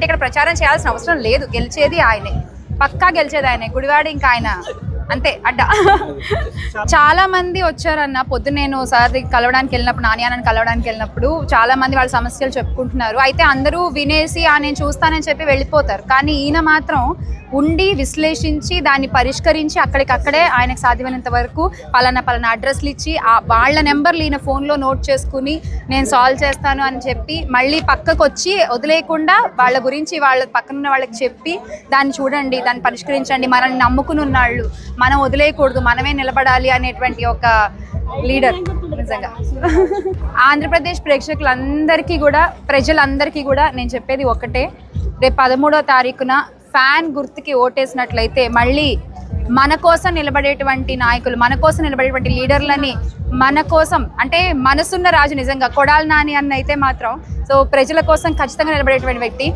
ఇక్కడ ప్రచారం చేయాల్సిన అవసరం లేదు, గెలిచేది ఆయనే, పక్కా గెలిచేది ఆయనే. గుడివాడ ఇంకా ఆయన అంతే అడ్డ. చాలా మంది వచ్చారన్న పొద్దున్న నేను సార్ కలవడానికి వెళ్ళినప్పుడు, నాని అన్నని కలవడానికి వెళ్ళినప్పుడు చాలా మంది వాళ్ళ సమస్యలు చెప్పుకుంటున్నారు. అయితే అందరూ వినేసి నేను చూస్తానని చెప్పి వెళ్ళిపోతారు. కానీ ఈయన మాత్రం ఉండి విశ్లేషించి దాన్ని పరిష్కరించి అక్కడికక్కడే ఆయనకు సాధ్యమైనంత వరకు పలానా అడ్రస్లు ఇచ్చి వాళ్ళ నెంబర్లు ఈయన ఫోన్లో నోట్ చేసుకుని నేను సాల్వ్ చేస్తాను అని చెప్పి మళ్ళీ పక్కకు వచ్చి వదిలేయకుండా వాళ్ళ గురించి వాళ్ళ పక్కనున్న వాళ్ళకి చెప్పి దాన్ని చూడండి, దాన్ని పరిష్కరించండి, మనల్ని నమ్ముకుని ఉన్నాళ్ళు, మనం వదిలేయకూడదు, మనమే నిలబడాలి అనేటువంటి ఒక లీడర్. నిజంగా ఆంధ్రప్రదేశ్ ప్రేక్షకులందరికీ కూడా, ప్రజలందరికీ కూడా నేను చెప్పేది ఒకటే, రేపు 13వ తారీఖున ఫ్యాన్ గుర్తుకి ఓటేసినట్లయితే మళ్ళీ మన కోసం నిలబడేటువంటి నాయకులు, మన కోసం నిలబడేటువంటి లీడర్లని, మన కోసం అంటే మనసున్న రాజు నిజంగా కొడాలి నాని అన్న అయితే మాత్రం సో ప్రజల కోసం ఖచ్చితంగా నిలబడేటువంటి వ్యక్తి.